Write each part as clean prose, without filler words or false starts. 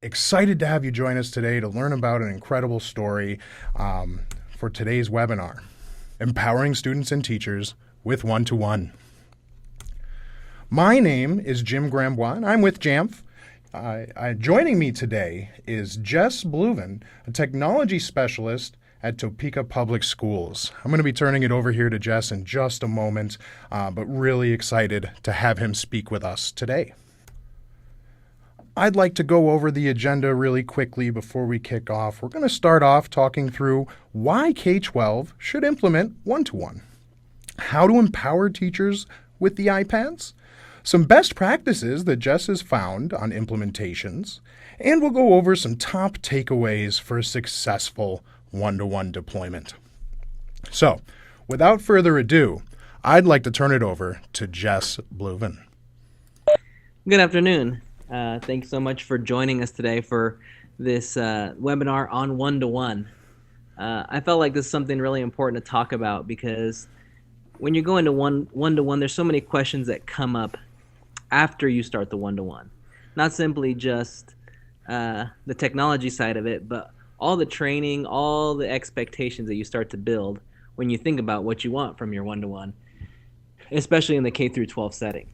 Excited to have you join us today to learn about an incredible story for today's webinar, Empowering Students and Teachers with One-to-One. My name is Jim Grambois, and I'm with JAMF. Joining me today is Jess Blouvan, a technology specialist at Topeka Public Schools. I'm going to be turning it over here to Jess in just a moment, but really excited to have him speak with us today. I'd like to go over the agenda really quickly before we kick off. We're going to start off talking through why K-12 should implement one-to-one, how to empower teachers with the iPads, some best practices that Jess has found on implementations, and we'll go over some top takeaways for a successful one-to-one deployment. So, without further ado, I'd like to turn it over to Jess Blouvan. Good afternoon. Thanks so much for joining us today for this webinar on one-to-one. I felt like this is something really important to talk about because when you're going to one-to-one, there's so many questions that come up after you start the one-to-one. Not simply just the technology side of it, but all the training, all the expectations that you start to build when you think about what you want from your one-to-one, especially in the K through 12 setting.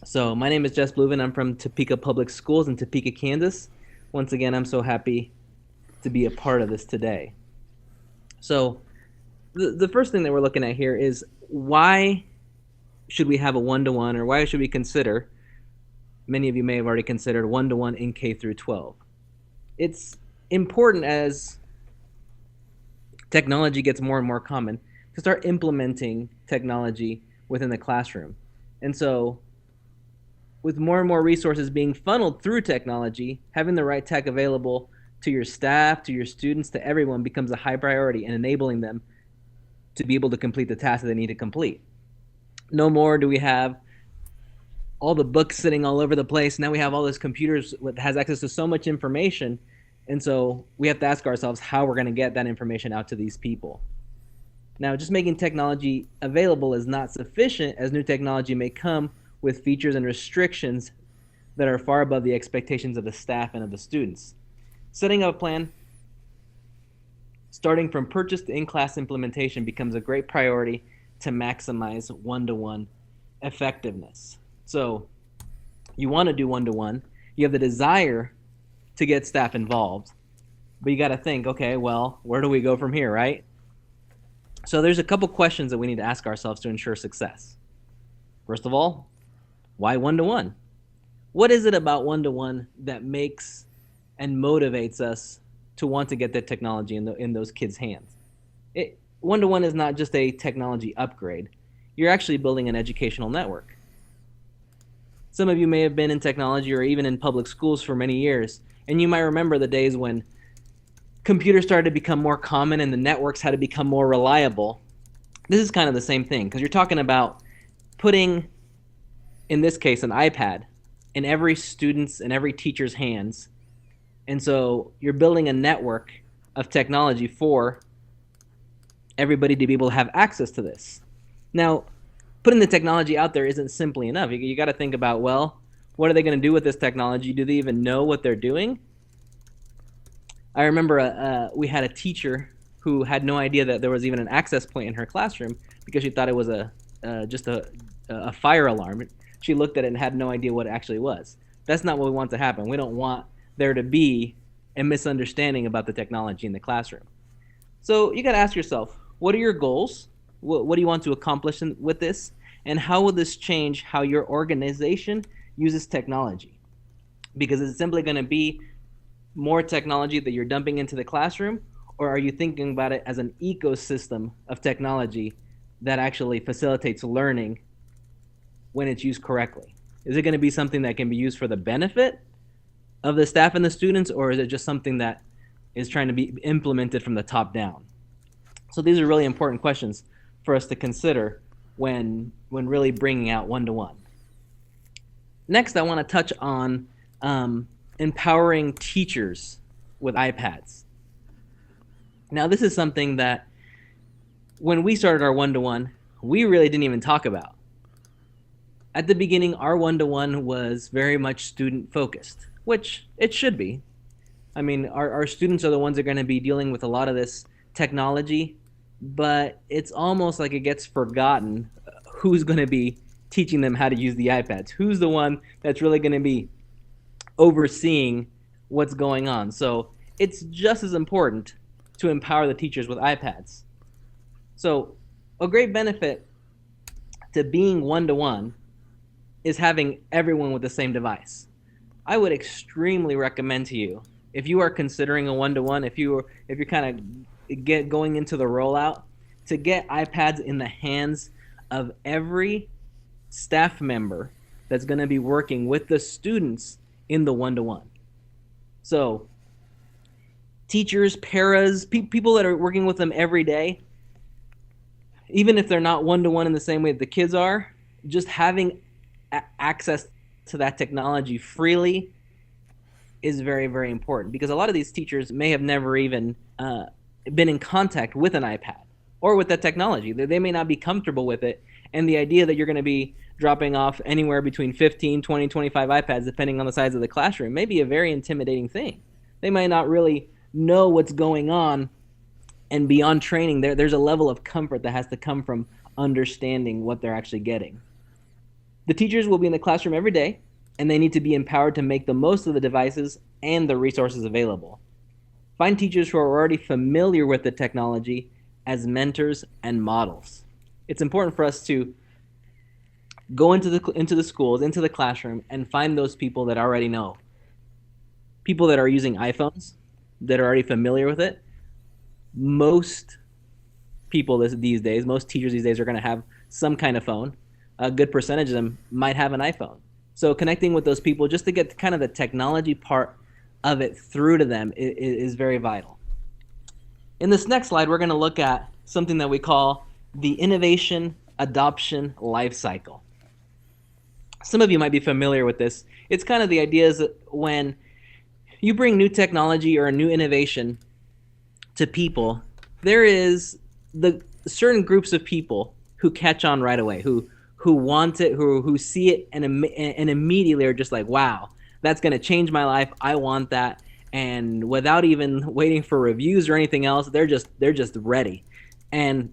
So my name is Jess Blouvan. I'm from Topeka Public Schools in Topeka, Kansas. Once again, I'm so happy to be a part of this today. So the first thing that we're looking at here is why should we have a one-to-one, or why should we consider, many of you may have already considered, one-to-one in K through 12. It's important as technology gets more and more common to start implementing technology within the classroom. And so with more and more resources being funneled through technology, having the right tech available to your staff, to your students, to everyone becomes a high priority, and enabling them to be able to complete the tasks that they need to complete. No more do we have all the books sitting all over the place. Now we have all those computers that has access to so much information, and so we have to ask ourselves how we're going to get that information out to these people. Now, just making technology available is not sufficient, as new technology may come with features and restrictions that are far above the expectations of the staff and of the students. Setting up a plan, starting from purchase to in-class implementation, becomes a great priority to maximize one-to-one effectiveness. So you want to do one-to-one, you have the desire to get staff involved, but you got to think, okay, well, where do we go from here, right? So there's a couple questions that we need to ask ourselves to ensure success. First of all, why one-to-one? What is it about one-to-one that makes and motivates us to want to get that technology in those kids' hands? One-to-one is not just a technology upgrade. You're actually building an educational network. Some of you may have been in technology or even in public schools for many years, and you might remember the days when computers started to become more common and the networks had to become more reliable. This is kind of the same thing, because you're talking about putting, in this case, an iPad in every student's and every teacher's hands. And so you're building a network of technology for everybody to be able to have access to this. Now, putting the technology out there isn't simply enough. You got to think about, well, what are they going to do with this technology? Do they even know what they're doing? I remember we had a teacher who had no idea that there was even an access point in her classroom because she thought it was just a fire alarm. She looked at it and had no idea what it actually was. That's not what we want to happen. We don't want there to be a misunderstanding about the technology in the classroom. So you got to ask yourself, what are your goals? What do you want to accomplish with this? And how will this change how your organization uses technology? Because it's simply going to be more technology that you're dumping into the classroom, or are you thinking about it as an ecosystem of technology that actually facilitates learning when it's used correctly? Is it going to be something that can be used for the benefit of the staff and the students, or is it just something that is trying to be implemented from the top down? So these are really important questions for us to consider when really bringing out one-to-one. Next, I want to touch on empowering teachers with iPads. Now, this is something that when we started our one-to-one, we really didn't even talk about. At the beginning, our one-to-one was very much student-focused. which it should be. I mean, our students are the ones that are going to be dealing with a lot of this technology, but it's almost like it gets forgotten who's going to be teaching them how to use the iPads. Who's the one that's really going to be overseeing what's going on? So it's just as important to empower the teachers with iPads. So a great benefit to being one-to-one is having everyone with the same device. I would extremely recommend to you, if you are considering a one-to-one, if you're kind of going into the rollout, to get iPads in the hands of every staff member that's going to be working with the students in the one-to-one. So teachers, paras, people that are working with them every day, even if they're not one-to-one in the same way that the kids are, just having access to that technology freely is very, very important, because a lot of these teachers may have never even been in contact with an iPad or with that technology. They may not be comfortable with it, and the idea that you're going to be dropping off anywhere between 15, 20, 25 iPads, depending on the size of the classroom, may be a very intimidating thing. They might not really know what's going on, and beyond training, there's a level of comfort that has to come from understanding what they're actually getting. The teachers will be in the classroom every day, and they need to be empowered to make the most of the devices and the resources available. Find teachers who are already familiar with the technology as mentors and models. It's important for us to go into the schools, into the classroom, and find those people that already know. People that are using iPhones, that are already familiar with it. Most people these days, most teachers these days are going to have some kind of phone. A good percentage of them might have an iPhone. So connecting with those people just to get kind of the technology part of it through to them is very vital. In this next slide, we're going to look at something that we call the innovation adoption life cycle. Some of you might be familiar with this. It's kind of the idea is that when you bring new technology or a new innovation to people, there is the certain groups of people who catch on right away, who want it, who see it and immediately are just like, wow, that's going to change my life. I want that. And without even waiting for reviews or anything else, they're just ready. And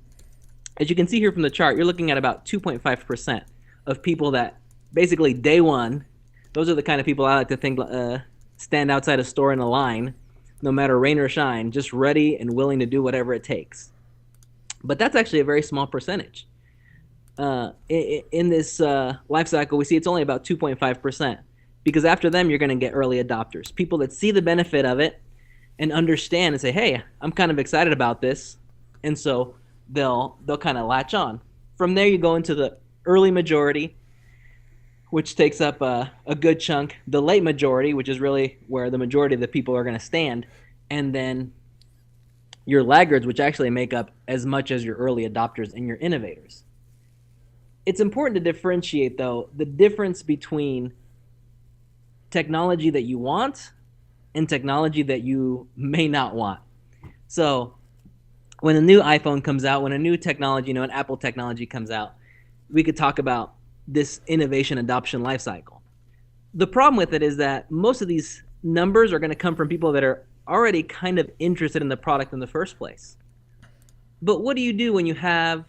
as you can see here from the chart, you're looking at about 2.5% of people that basically day one, those are the kind of people I like to think stand outside a store in a line, no matter rain or shine, just ready and willing to do whatever it takes. But that's actually a very small percentage. In this life cycle, we see it's only about 2.5%, because after them, you're going to get early adopters, people that see the benefit of it and understand and say, hey, I'm kind of excited about this. And so they'll kind of latch on. From there, you go into the early majority, which takes up a good chunk, the late majority, which is really where the majority of the people are going to stand, and then your laggards, which actually make up as much as your early adopters and your innovators. It's important to differentiate, though, the difference between technology that you want and technology that you may not want. So when a new iPhone comes out, when a new technology, an Apple technology comes out, we could talk about this innovation adoption life cycle. The problem with it is that most of these numbers are going to come from people that are already kind of interested in the product in the first place. But what do you do when you have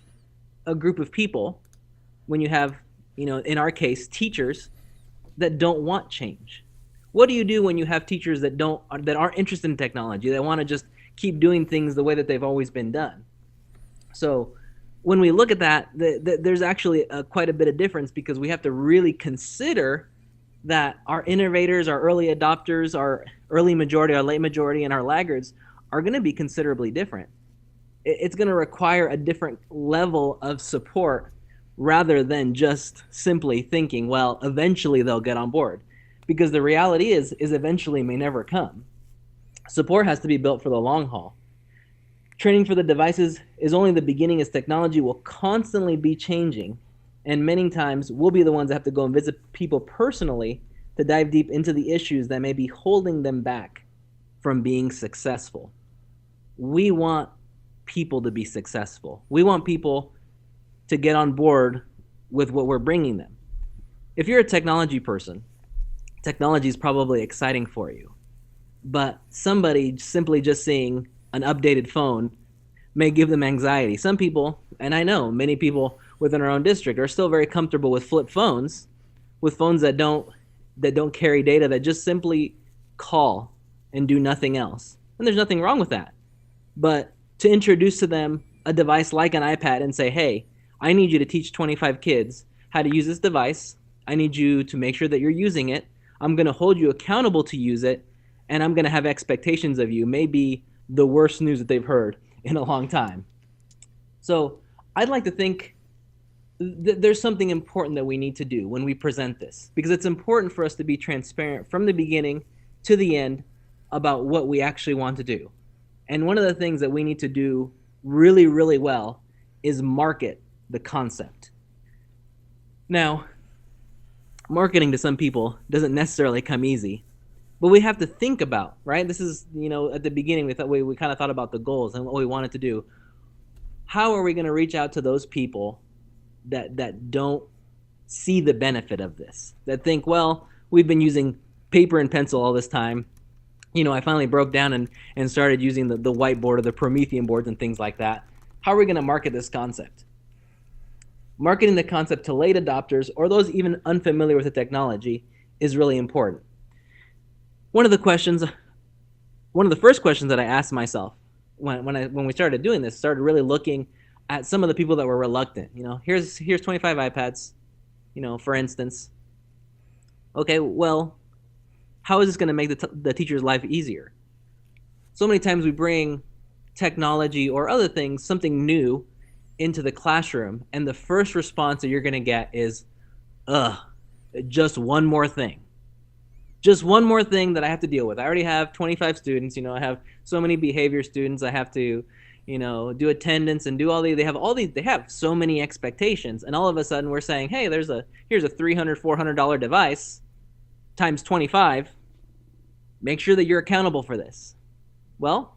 a group of people, when you have, in our case, teachers that don't want change? What do you do when you have teachers that aren't interested in technology, that want to just keep doing things the way that they've always been done? So when we look at that, there's actually quite a bit of difference, because we have to really consider that our innovators, our early adopters, our early majority, our late majority, and our laggards are going to be considerably different. It's going to require a different level of support rather than just simply thinking, well, eventually they'll get on board. Because the reality is eventually may never come. Support has to be built for the long haul. Training for the devices is only the beginning, as technology will constantly be changing, and many times we'll be the ones that have to go and visit people personally to dive deep into the issues that may be holding them back from being successful. We want people to be successful. We want people to get on board with what we're bringing them. If you're a technology person, technology is probably exciting for you. But somebody simply just seeing an updated phone may give them anxiety. Some people, and I know many people within our own district, are still very comfortable with flip phones, with phones that don't carry data, that just simply call and do nothing else. And there's nothing wrong with that. But to introduce to them a device like an iPad and say, hey, I need you to teach 25 kids how to use this device. I need you to make sure that you're using it. I'm going to hold you accountable to use it, and I'm going to have expectations of you, may be the worst news that they've heard in a long time. So I'd like to think there's something important that we need to do when we present this, because it's important for us to be transparent from the beginning to the end about what we actually want to do. And one of the things that we need to do really, really well is market the concept. Now, marketing to some people doesn't necessarily come easy, but we have to think about, right? This is, at the beginning, we kind of thought about the goals and what we wanted to do. How are we going to reach out to those people that don't see the benefit of this, that think, well, we've been using paper and pencil all this time. I finally broke down and started using the whiteboard or the Promethean boards and things like that. How are we going to market this concept? Marketing the concept to late adopters or those even unfamiliar with the technology is really important. One of the first questions that I asked myself when we started doing this, started really looking at some of the people that were reluctant. Here's 25 iPads, for instance. Okay, well, how is this going to make the teacher's life easier? So many times we bring technology or other things, something new, into the classroom, and the first response that you're going to get is, just one more thing. Just one more thing that I have to deal with. I already have 25 students. I have so many behavior students. I have to, do attendance and do all these. They have so many expectations, and all of a sudden we're saying, hey, here's a $300, $400 device times 25. Make sure that you're accountable for this. Well,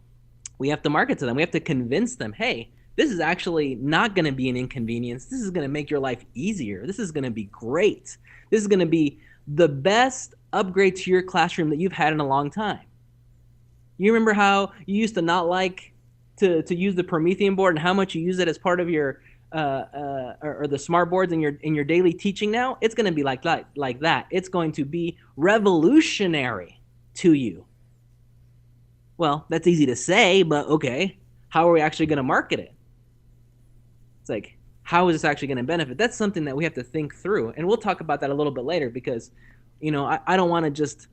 we have to market to them. We have to convince them, hey, this is actually not going to be an inconvenience. This is going to make your life easier. This is going to be great. This is going to be the best upgrade to your classroom that you've had in a long time. You remember how you used to not like to use the Promethean board and how much you use it as part of your or the smart boards in your daily teaching now? It's going to be like that. It's going to be revolutionary to you. Well, that's easy to say, but okay, how are we actually going to market it? It's like, how is this actually going to benefit? That's something that we have to think through, and we'll talk about that a little bit later, because I don't want to just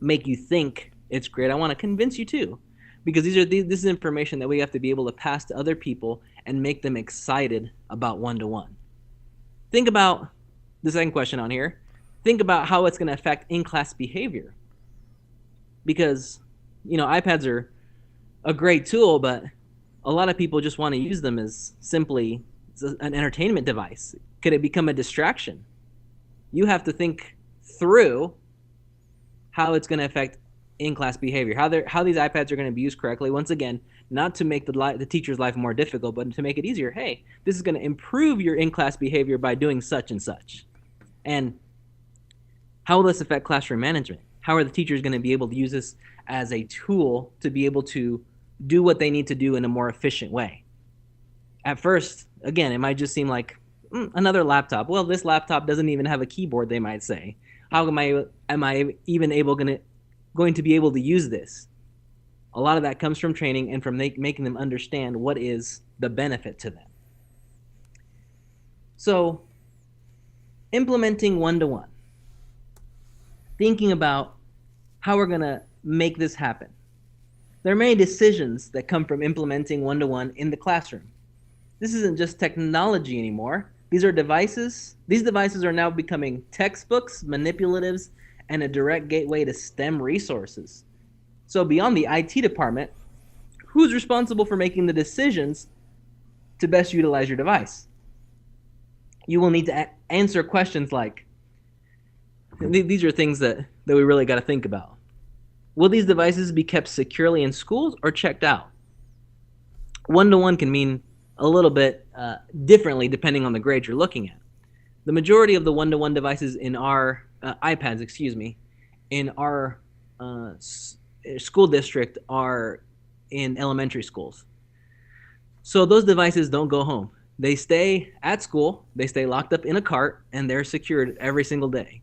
make you think it's great. I want to convince you too, because this is information that we have to be able to pass to other people and make them excited about one-to-one. Think about the second question on here. Think about how it's going to affect in-class behavior, because iPads are a great tool, but a lot of people just want to use them as simply an entertainment device. Could it become a distraction? You have to think through how it's going to affect in-class behavior, how these iPads are going to be used correctly. Once again, not to make the teacher's life more difficult, but to make it easier. Hey, this is going to improve your in-class behavior by doing such and such. And how will this affect classroom management? How are the teachers going to be able to use this as a tool to be able to do what they need to do in a more efficient way? At first, again, it might just seem like another laptop. Well, this laptop doesn't even have a keyboard, they might say. How am I even going to be able to use this? A lot of that comes from training and from making them understand what is the benefit to them. So, implementing one-to-one. Thinking about how we're going to make this happen. There are many decisions that come from implementing one-to-one in the classroom. This isn't just technology anymore. These are devices. These devices are now becoming textbooks, manipulatives, and a direct gateway to STEM resources. So beyond the IT department, who's responsible for making the decisions to best utilize your device? You will need to answer questions like, these are things that we really got to think about. Will these devices be kept securely in schools or checked out? One-to-one can mean a little bit differently depending on the grade you're looking at. The majority of the one-to-one devices in our iPads, in our school district are in elementary schools. So those devices don't go home. They stay at school, they stay locked up in a cart, and they're secured every single day.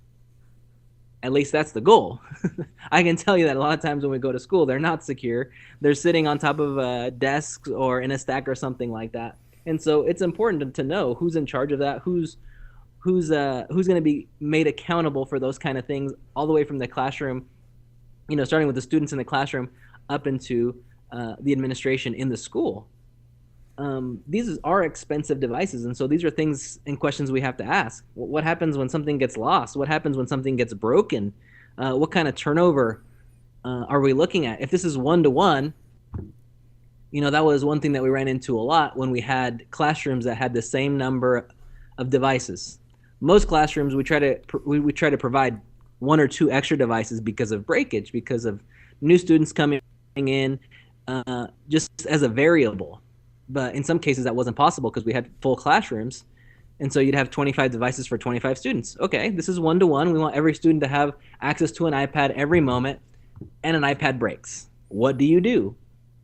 At least that's the goal. I can tell you that a lot of times when we go to school, they're not secure. They're sitting on top of desks or in a stack or something like that. And so it's important to know who's in charge of that, who's going to be made accountable for those kind of things, all the way from the classroom, starting with the students in the classroom up into the administration in the school. These are expensive devices, and so these are things and questions we have to ask. What happens when something gets lost? What happens when something gets broken? What kind of turnover are we looking at? If this is one-to-one, that was one thing that we ran into a lot when we had classrooms that had the same number of devices. Most classrooms, we try to provide one or two extra devices because of breakage, because of new students coming in, just as a variable. But in some cases that wasn't possible because we had full classrooms. And so you'd have 25 devices for 25 students. Okay, this is one-to-one. We want every student to have access to an iPad every moment, and an iPad breaks. What do you do?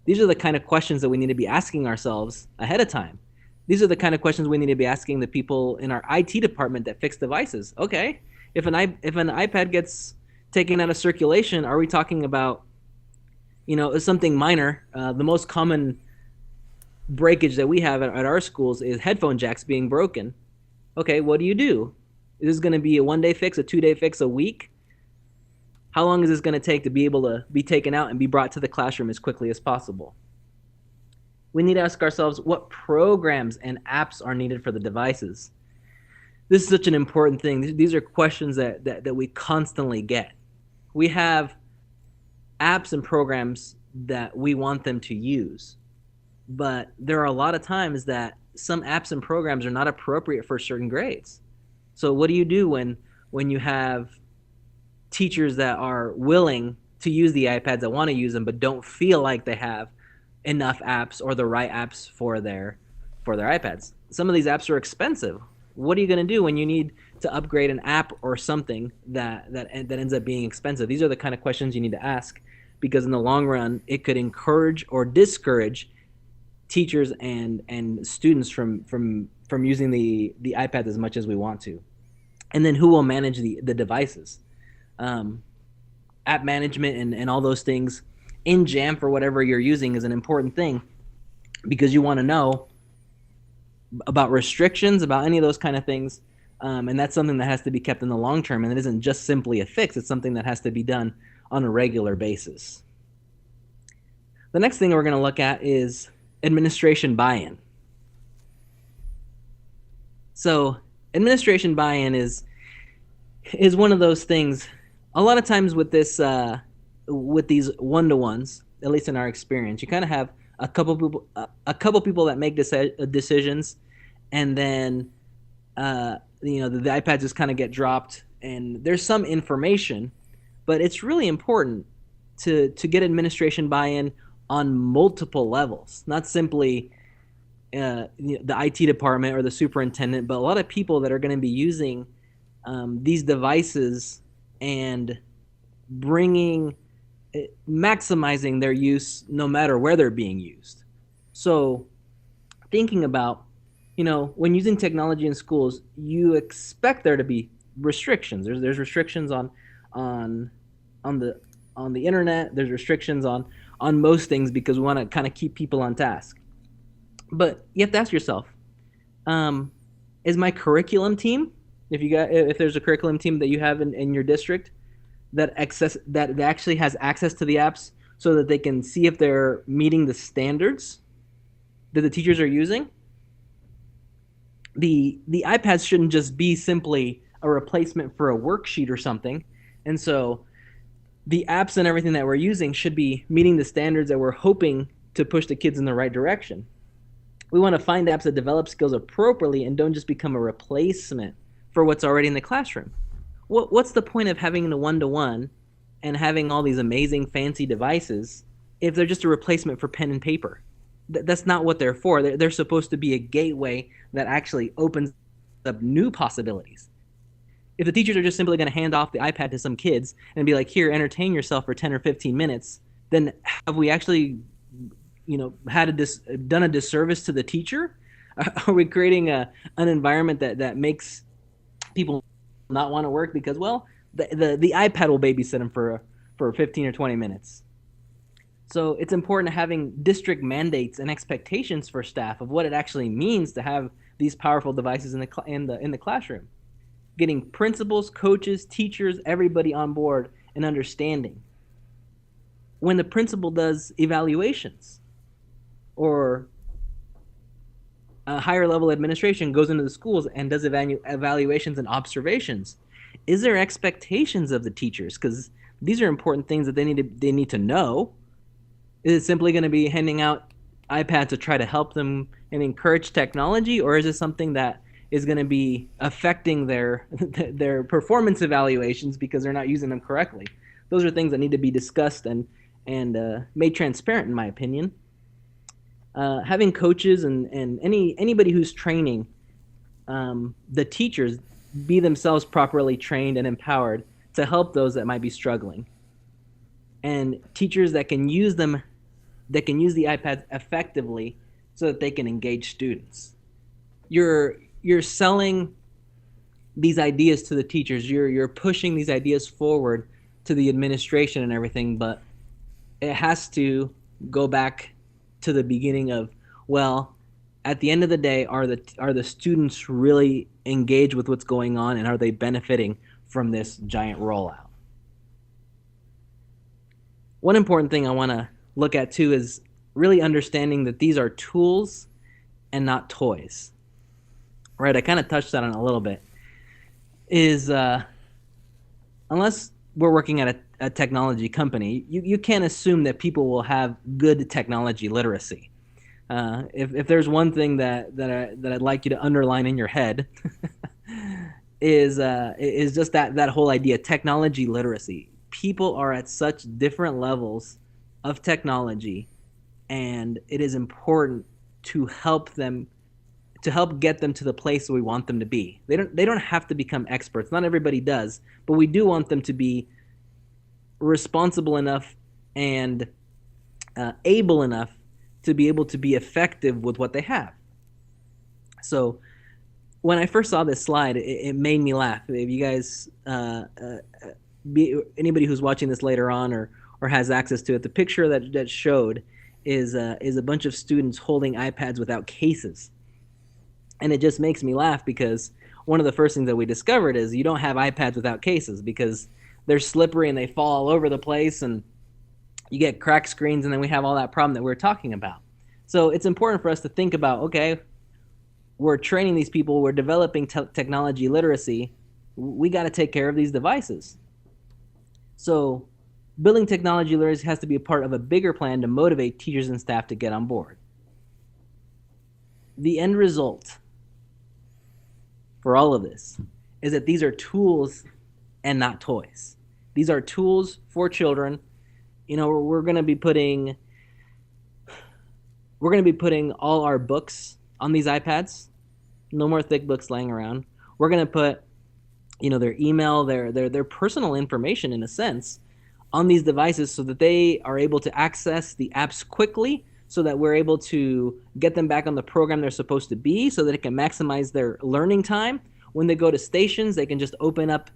These are the kind of questions that we need to be asking ourselves ahead of time. These are the kind of questions we need to be asking the people in our IT department that fix devices. Okay, if an iPad gets taken out of circulation, are we talking about, something minor? The most common breakage that we have at our schools is headphone jacks being broken. Okay, what do you do? Is this going to be a 1-day fix, a 2-day fix, a week? How long is this going to take to be able to be taken out and be brought to the classroom as quickly as possible? We need to ask ourselves what programs and apps are needed for the devices. This is such an important thing. These are questions that we constantly get. We have apps and programs that we want them to use. But there are a lot of times that some apps and programs are not appropriate for certain grades. So what do you do when you have teachers that are willing to use the iPads, that want to use them, but don't feel like they have enough apps or the right apps for their iPads? Some of these apps are expensive. What are you going to do when you need to upgrade an app or something that ends up being expensive? These are the kind of questions you need to ask, because in the long run, it could encourage or discourage teachers and students from using the iPad as much as we want to. And then who will manage the devices? App management and all those things in Jamf or whatever you're using is an important thing, because you want to know about restrictions, about any of those kind of things. And that's something that has to be kept in the long term, and it isn't just simply a fix. It's something that has to be done on a regular basis. The next thing we're going to look at is administration buy-in. So administration buy-in is one of those things. A lot of times with this, with these one-to-ones, at least in our experience, you kind of have a couple people that make decisions, and then the iPads just kind of get dropped, and there's some information, but it's really important to get administration buy-in on multiple levels, not simply the IT department or the superintendent, but a lot of people that are going to be using these devices and maximizing their use no matter where they're being used. So thinking about, when using technology in schools, you expect there to be restrictions. There's restrictions on the internet. There's restrictions on most things, because we want to kind of keep people on task. But you have to ask yourself, is my curriculum team, if there's a curriculum team that you have in your district that actually has access to the apps so that they can see if they're meeting the standards that the teachers are using? The iPads shouldn't just be simply a replacement for a worksheet or something. And so the apps and everything that we're using should be meeting the standards that we're hoping to push the kids in the right direction. We want to find apps that develop skills appropriately and don't just become a replacement for what's already in the classroom. What's the point of having a one-to-one and having all these amazing fancy devices if they're just a replacement for pen and paper? That's not what they're for. They're supposed to be a gateway that actually opens up new possibilities. If the teachers are just simply going to hand off the iPad to some kids and be like, here, entertain yourself for 10 or 15 minutes, then have we actually, done a disservice to the teacher? Are we creating an environment that makes people not want to work because, well, the iPad will babysit them for 15 or 20 minutes? So it's important having district mandates and expectations for staff of what it actually means to have these powerful devices in the classroom. Getting principals, coaches, teachers, everybody on board and understanding. When the principal does evaluations or a higher level administration goes into the schools and does evaluations and observations, is there expectations of the teachers? Because these are important things that they need to know. Is it simply going to be handing out iPads to try to help them and encourage technology, or is it something that is going to be affecting their performance evaluations because they're not using them correctly? Those are things that need to be discussed and made transparent, in my opinion. Having coaches and anybody who's training the teachers be themselves properly trained and empowered to help those that might be struggling, and teachers that can use the iPads effectively so that they can engage students. You're selling these ideas to the teachers. You're pushing these ideas forward to the administration and everything, but it has to go back to the beginning of, well, at the end of the day, are the students really engaged with what's going on, and are they benefiting from this giant rollout? One important thing I want to look at too is really understanding that these are tools and not toys. Right, I kind of touched on it a little bit. Is unless we're working at a technology company, you can't assume that people will have good technology literacy. If there's one thing that I'd like you to underline in your head is just that whole idea, technology literacy. People are at such different levels of technology, and it is important to help get them to the place we want them to be. They don't have to become experts. Not everybody does, but we do want them to be responsible enough and able enough to be able to be effective with what they have. So when I first saw this slide, it made me laugh. If you guys, anybody who's watching this later on or has access to it, the picture that showed is a bunch of students holding iPads without cases. And it just makes me laugh because one of the first things that we discovered is you don't have iPads without cases because they're slippery and they fall all over the place and you get cracked screens, and then we have all that problem that we were talking about. So it's important for us to think about, okay, we're training these people, we're developing technology literacy, we got to take care of these devices. So building technology literacy has to be a part of a bigger plan to motivate teachers and staff to get on board. The end result for all of this is that these are tools and not toys. These are tools for children. You know, we're going to be putting all our books on these iPads. No more thick books laying around. We're going to put, their email, their personal information in a sense on these devices so that they are able to access the apps quickly, so that we're able to get them back on the program they're supposed to be, so that it can maximize their learning time. When they go to stations, they can just open up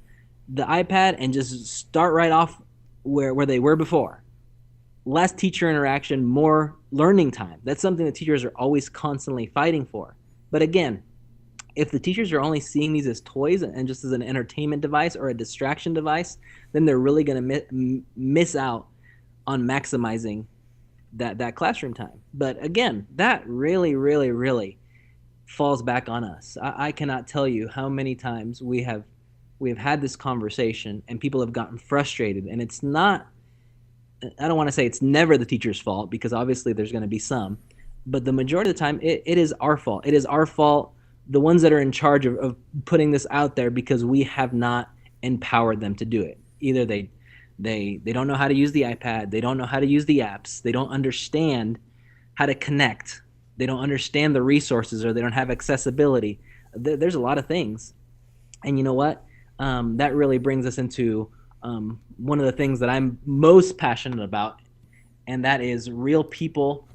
the iPad and just start right off where they were before. Less teacher interaction, more learning time. That's something that teachers are always constantly fighting for. But again, if the teachers are only seeing these as toys and just as an entertainment device or a distraction device, then they're really going to miss out on maximizing that classroom time. But again, that really, really, really falls back on us. I cannot tell you how many times we have had this conversation and people have gotten frustrated, and it's not, I don't want to say it's never the teacher's fault, because obviously there's going to be some, but the majority of the time it is our fault. It is our fault, the ones that are in charge of putting this out there, because we have not empowered them to do it. Either they don't know how to use the iPad, they don't know how to use the apps, they don't understand how to connect, they don't understand the resources, or they don't have accessibility. There's a lot of things. And you know what? that really brings us into one of the things that I'm most passionate about, and that is real people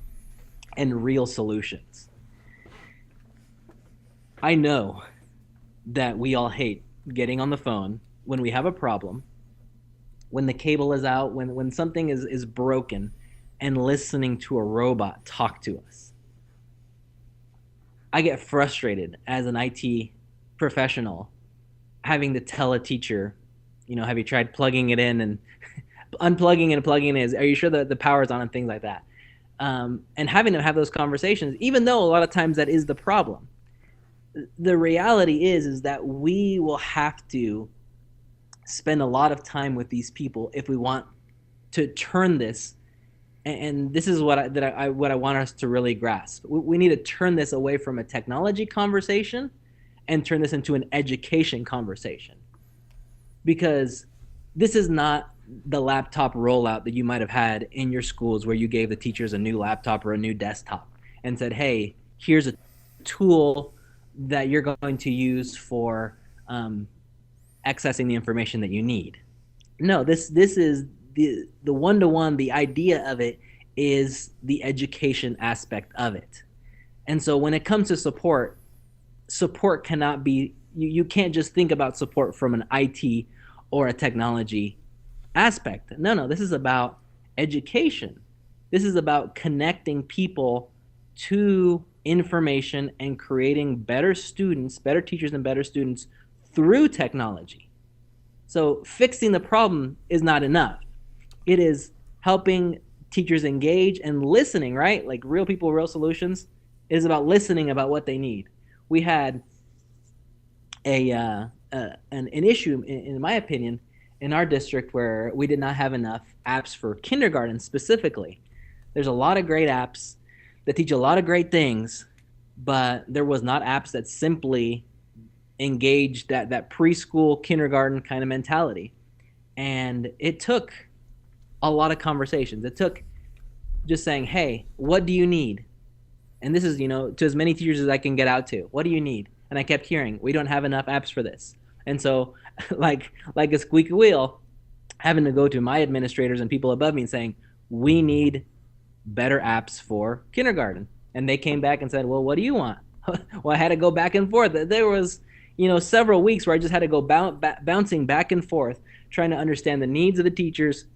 and real solutions. I know that we all hate getting on the phone when we have a problem, when the cable is out, when something is broken, and listening to a robot talk to us. I get frustrated as an IT professional having to tell a teacher, have you tried plugging it in and unplugging and plugging it in? Are you sure that the power's on and things like that? And having to have those conversations, even though a lot of times that is the problem. The reality is that we will have to spend a lot of time with these people if we want to turn this. And this is what I want us to really grasp. We need to turn this away from a technology conversation and turn this into an education conversation. Because this is not the laptop rollout that you might have had in your schools where you gave the teachers a new laptop or a new desktop and said, hey, here's a tool that you're going to use for accessing the information that you need. No, this is the one-to-one. The idea of it is the education aspect of it. And so when it comes to support cannot be, you can't just think about support from an IT or a technology aspect. No, this is about education. This is about connecting people to information and creating better students, better teachers and better students through technology. So fixing the problem is not enough. It is helping teachers engage and listening, right? Like real people, real solutions. It is about listening about what they need. We had an issue, in my opinion, in our district where we did not have enough apps for kindergarten specifically. There's a lot of great apps that teach a lot of great things, but there was not apps that simply engaged that preschool, kindergarten kind of mentality. And it took a lot of conversations. It took just saying, hey, what do you need? And this is, to as many teachers as I can get out to. What do you need? And I kept hearing, we don't have enough apps for this. And so like a squeaky wheel, having to go to my administrators and people above me and saying, we need better apps for kindergarten. And they came back and said, well, what do you want? Well, I had to go back and forth. There was, several weeks where I just had to go bouncing back and forth, trying to understand the needs of the teachers,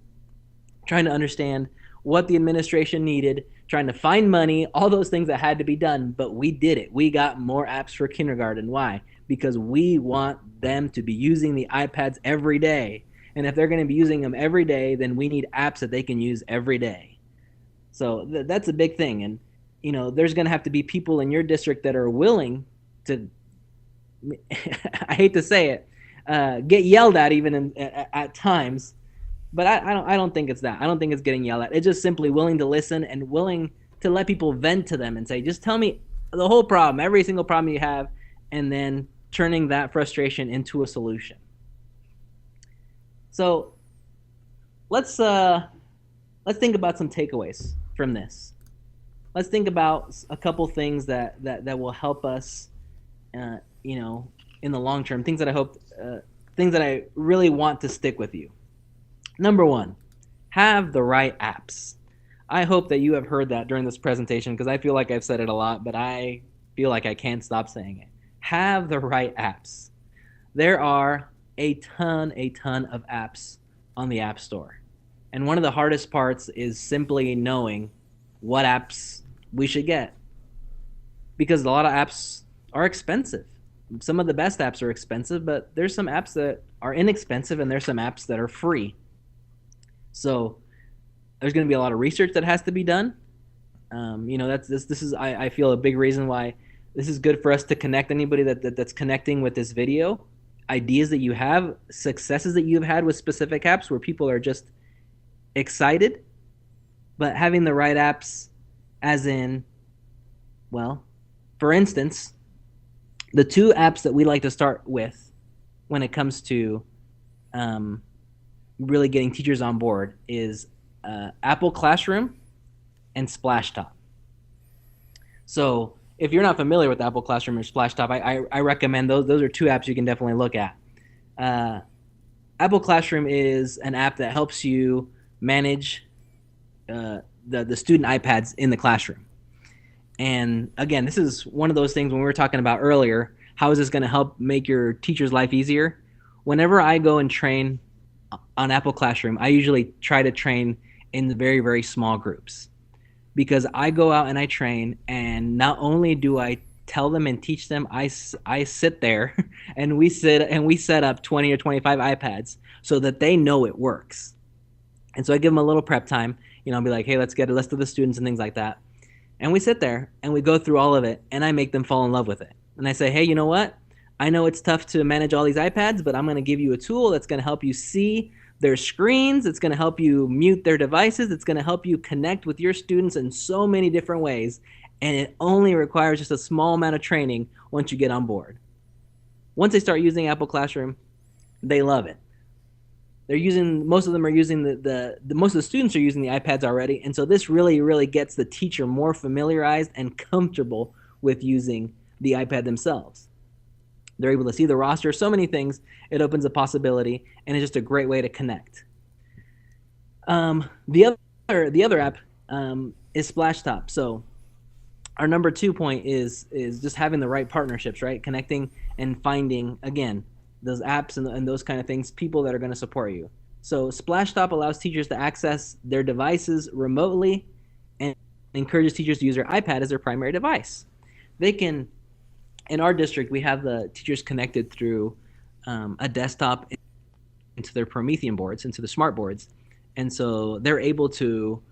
trying to understand what the administration needed, trying to find money, all those things that had to be done. But we did it. We got more apps for kindergarten. Why? Because we want them to be using the iPads every day. And if they're going to be using them every day, then we need apps that they can use every day. So that's a big thing. And, there's going to have to be people in your district that are willing to, I hate to say it, get yelled at even at times. But I don't think it's that. I don't think it's getting yelled at. It's just simply willing to listen and willing to let people vent to them and say, just tell me the whole problem, every single problem you have, and then turning that frustration into a solution. So let's think about some takeaways from this. Let's think about a couple things that will help us, in the long term. Things that I hope, things that I really want to stick with you. Number one, have the right apps. I hope that you have heard that during this presentation because I feel like I've said it a lot, but I feel like I can't stop saying it. Have the right apps. There are a ton of apps on the App Store. And one of the hardest parts is simply knowing what apps we should get. Because a lot of apps are expensive. Some of the best apps are expensive, but there's some apps that are inexpensive and there's some apps that are free. So there's going to be a lot of research that has to be done. This is I feel a big reason why this is good for us to connect anybody that's connecting with this video. Ideas that you have, successes that you've had with specific apps where people are just excited, but having the right apps as in, well, for instance, the two apps that we like to start with when it comes to really getting teachers on board is Apple Classroom and Splashtop. So if you're not familiar with Apple Classroom or Splashtop, I recommend those. Those are two apps you can definitely look at. Uh, Apple Classroom is an app that helps you manage the student iPads in the classroom. And again, this is one of those things when we were talking about earlier. How is this going to help make your teacher's life easier? Whenever I go and train on Apple Classroom, I usually try to train in the very, very small groups because I go out and I train, and not only do I tell them and teach them, I sit there and we set up 20 or 25 iPads so that they know it works. And so I give them a little prep time. I'll be like, hey, let's get a list of the students and things like that. And we sit there and we go through all of it, and I make them fall in love with it. And I say, hey, you know what? I know it's tough to manage all these iPads, but I'm going to give you a tool that's going to help you see their screens. It's going to help you mute their devices. It's going to help you connect with your students in so many different ways. And it only requires just a small amount of training once you get on board. Once they start using Apple Classroom, they love it. Most of them are using most of the students are using the iPads already. And so this really, really gets the teacher more familiarized and comfortable with using the iPad themselves. They're able to see the roster, so many things. It opens a possibility, and it's just a great way to connect. The other app is Splashtop. So our number 2 point is just having the right partnerships, right? Connecting and finding, again, those apps and those kind of things, people that are going to support you. So Splashtop allows teachers to access their devices remotely and encourages teachers to use their iPad as their primary device. They can, in our district, we have the teachers connected through a desktop into their Promethean boards, into the smart boards. And so they're able to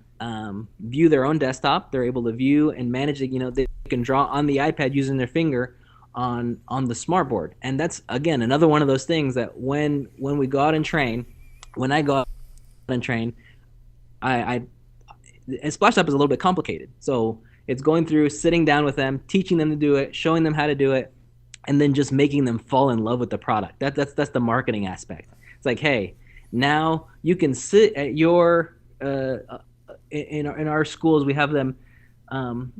view their own desktop. They're able to view and manage it. They can draw on the iPad using their finger on the smart board. And that's, again, another one of those things that when we go out and train, when I go out and train, and Splashtop is a little bit complicated. So it's going through, sitting down with them, teaching them to do it, showing them how to do it, and then just making them fall in love with the product. That's the marketing aspect. It's like, hey, now you can sit at your in our schools, we have them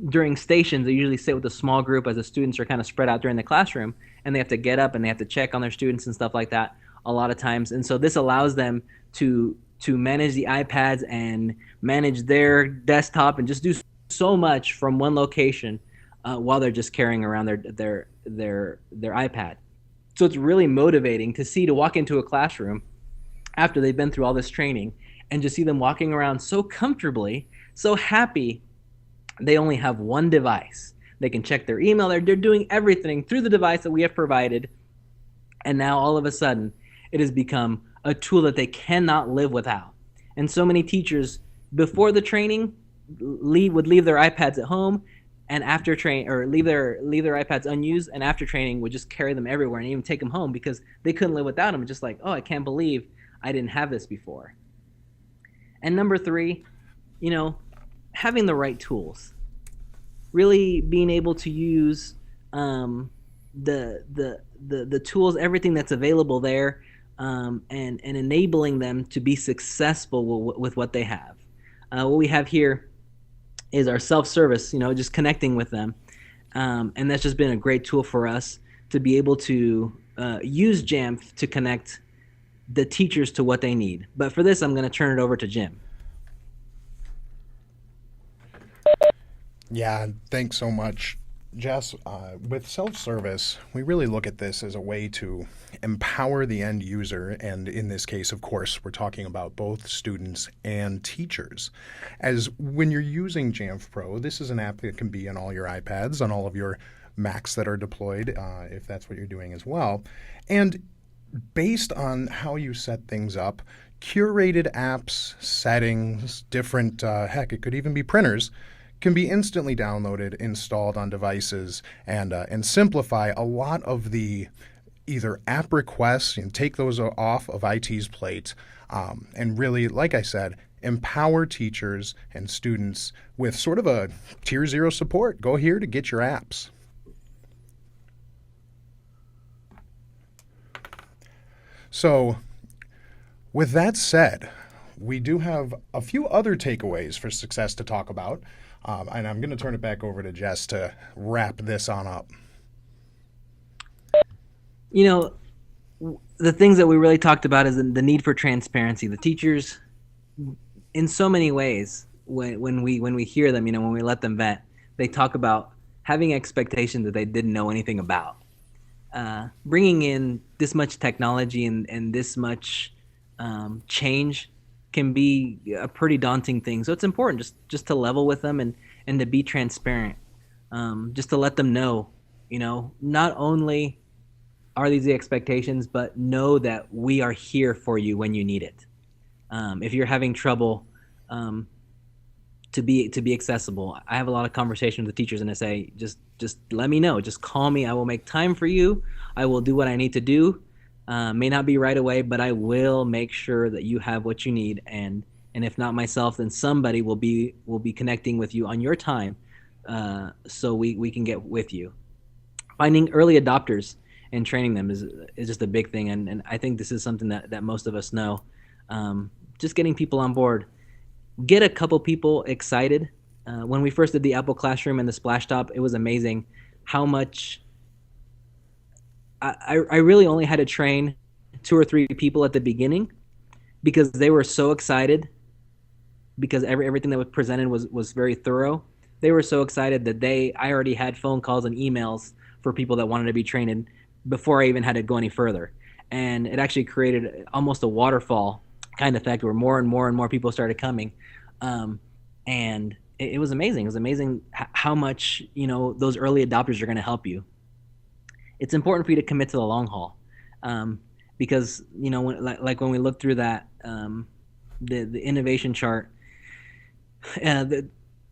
during stations. They usually sit with a small group as the students are kind of spread out during the classroom, and they have to get up and they have to check on their students and stuff like that a lot of times. And so this allows them to manage the iPads and manage their desktop and just do so much from one location while they're just carrying around their iPad. So it's really motivating to walk into a classroom after they've been through all this training and just see them walking around so comfortably, so happy. They only have one device. They can check their email. They're doing everything through the device that we have provided. And now all of a sudden, it has become a tool that they cannot live without. And so many teachers before the training would leave their iPads at home, and after train, or leave their iPads unused, and after training would just carry them everywhere and even take them home because they couldn't live without them. Just like, oh, I can't believe I didn't have this before. And number 3, having the right tools, really being able to use the tools, everything that's available there, and enabling them to be successful with what they have. What we have here is our self-service, just connecting with them, and that's just been a great tool for us to be able to use Jamf to connect the teachers to what they need. But for this, I'm going to turn it over to Jim. Yeah, thanks so much, Jess. With self-service, we really look at this as a way to empower the end user, and in this case, of course, we're talking about both students and teachers. As when you're using Jamf Pro, this is an app that can be on all your iPads, on all of your Macs that are deployed, if that's what you're doing as well. And based on how you set things up, curated apps, settings, different, it could even be printers, can be instantly downloaded, installed on devices, and simplify a lot of the either app requests and take those off of IT's plate, and really, like I said, empower teachers and students with sort of a tier 0 support. Go here to get your apps. So, with that said, we do have a few other takeaways for success to talk about. And I'm going to turn it back over to Jess to wrap this on up. The things that we really talked about is the need for transparency. The teachers, in so many ways, when we hear them, when we let them vent, they talk about having expectations that they didn't know anything about. Bringing in this much technology and this much change can be a pretty daunting thing. So it's important just to level with them and to be transparent, just to let them know, not only are these the expectations, but know that we are here for you when you need it. If you're having trouble, to be accessible. I have a lot of conversations with teachers, and I say, just let me know. Just call me. I will make time for you. I will do what I need to do. May not be right away, but I will make sure that you have what you need. And if not myself, then somebody will be connecting with you on your time, so we can get with you. Finding early adopters and training them is just a big thing, and I think this is something that most of us know. Just getting people on board. Get a couple people excited. When we first did the Apple Classroom and the Splash Top, it was amazing how much I really only had to train 2 or 3 people at the beginning because they were so excited because everything that was presented was very thorough. They were so excited that I already had phone calls and emails for people that wanted to be trained before I even had to go any further. And it actually created almost a waterfall kind of effect where more and more and more people started coming. And it was amazing. It was amazing how much, those early adopters are going to help you. It's important for you to commit to the long haul. Because, when we look through that, the innovation chart,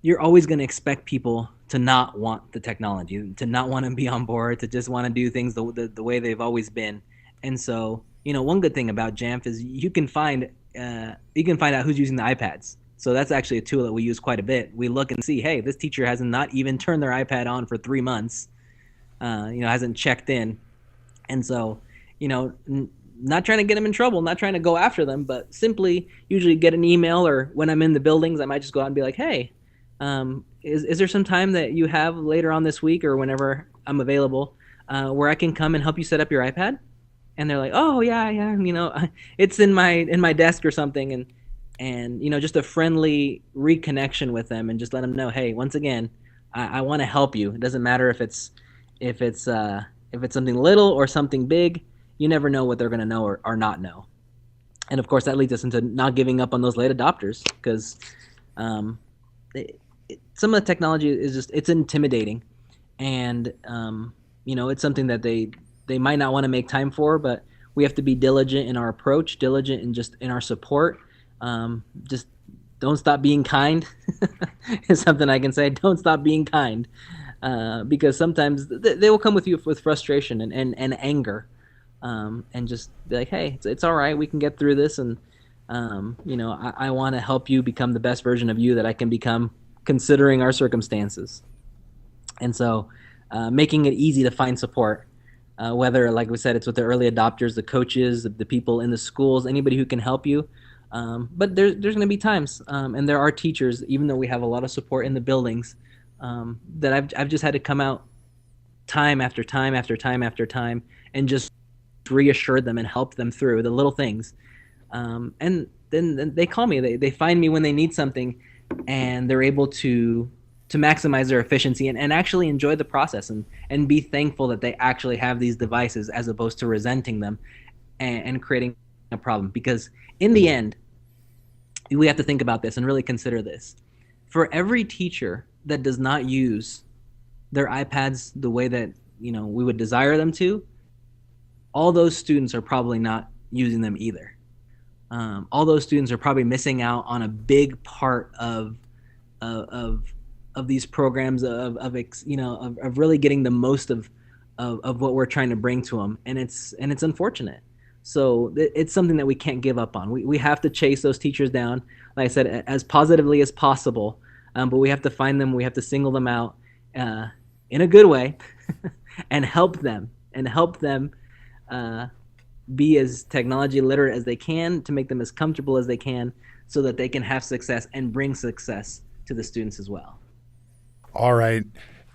you're always going to expect people to not want the technology, to not want to be on board, to just want to do things the way they've always been. And so, one good thing about Jamf is you can find out who's using the iPads. So that's actually a tool that we use quite a bit. We look and see, hey, this teacher hasn't not even turned their iPad on for 3 months, hasn't checked in. And so, not trying to get them in trouble, not trying to go after them, but simply usually get an email, or when I'm in the buildings, I might just go out and be like, hey, is there some time that you have later on this week or whenever I'm available where I can come and help you set up your iPad? And they're like, oh yeah, it's in my desk or something, and just a friendly reconnection with them, and just let them know, hey, once again, I want to help you. It doesn't matter if it's something little or something big. You never know what they're going to know or not know. And of course, that leads us into not giving up on those late adopters, because some of the technology is it's intimidating, and it's something that they might not want to make time for, but we have to be diligent in our approach, diligent in just in our support. Just don't stop being kind is something I can say. Don't stop being kind, because sometimes they will come with you with frustration and anger, and just be like, hey, it's all right. We can get through this. And, I want to help you become the best version of you that I can become, considering our circumstances. And so making it easy to find support, whether, like we said, it's with the early adopters, the coaches, the people in the schools, anybody who can help you. But there's going to be times, and there are teachers, even though we have a lot of support in the buildings, that I've just had to come out time after time after time after time and just reassure them and help them through the little things. And then they call me. They find me when they need something, and they're able to maximize their efficiency and actually enjoy the process and be thankful that they actually have these devices, as opposed to resenting them and creating a problem. Because in the end, we have to think about this and really consider this. For every teacher that does not use their iPads the way that we would desire them to, all those students are probably not using them either. All those students are probably missing out on a big part of these programs, of really getting the most of what we're trying to bring to them, and it's unfortunate. So it's something that we can't give up on. We have to chase those teachers down, like I said, as positively as possible. But we have to find them. We have to single them out in a good way, and help them be as technology literate as they can, to make them as comfortable as they can, so that they can have success and bring success to the students as well. All right,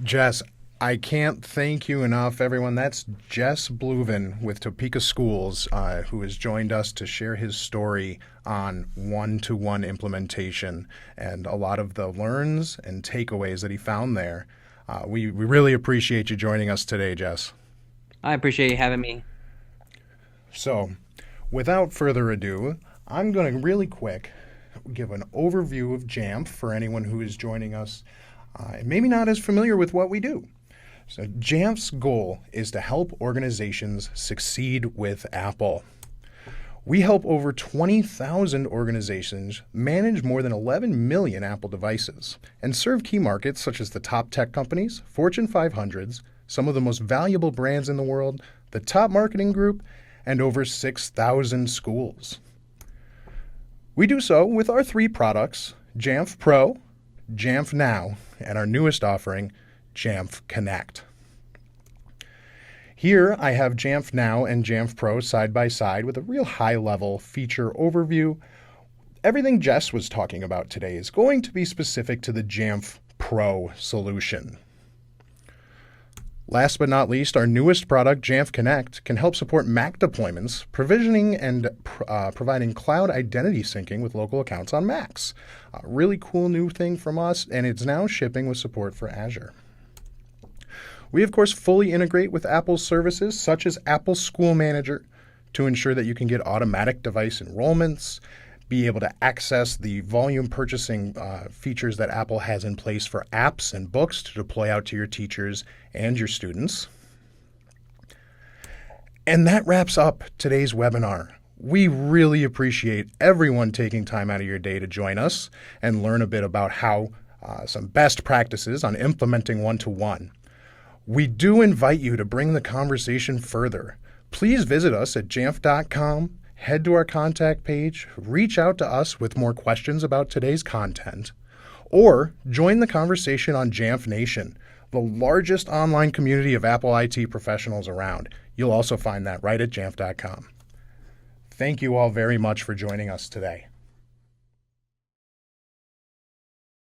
Jess, I can't thank you enough, everyone. That's Jess Blouvan with Topeka Schools, who has joined us to share his story on one-to-one implementation and a lot of the learns and takeaways that he found there. We really appreciate you joining us today, Jess. I appreciate you having me. So, without further ado, I'm going to really quick give an overview of Jamf for anyone who is joining us and maybe not as familiar with what we do. So Jamf's goal is to help organizations succeed with Apple. We help over 20,000 organizations manage more than 11 million Apple devices and serve key markets such as the top tech companies, Fortune 500s, some of the most valuable brands in the world, the top marketing group, and over 6,000 schools. We do so with our 3 products, Jamf Pro, Jamf Now, and our newest offering, Jamf Connect. Here I have Jamf Now and Jamf Pro side by side with a real high-level feature overview. Everything Jess was talking about today is going to be specific to the Jamf Pro solution. Last but not least, our newest product, Jamf Connect, can help support Mac deployments, provisioning, and providing cloud identity syncing with local accounts on Macs. A really cool new thing from us, and it's now shipping with support for Azure. We, of course, fully integrate with Apple's services, such as Apple School Manager, to ensure that you can get automatic device enrollments, be able to access the volume purchasing features that Apple has in place for apps and books to deploy out to your teachers and your students. And that wraps up today's webinar. We really appreciate everyone taking time out of your day to join us and learn a bit about how some best practices on implementing one-to-one. We do invite you to bring the conversation further. Please visit us at jamf.com, head to our contact page, reach out to us with more questions about today's content, or join the conversation on Jamf Nation, the largest online community of Apple IT professionals around. You'll also find that right at jamf.com. Thank you all very much for joining us today.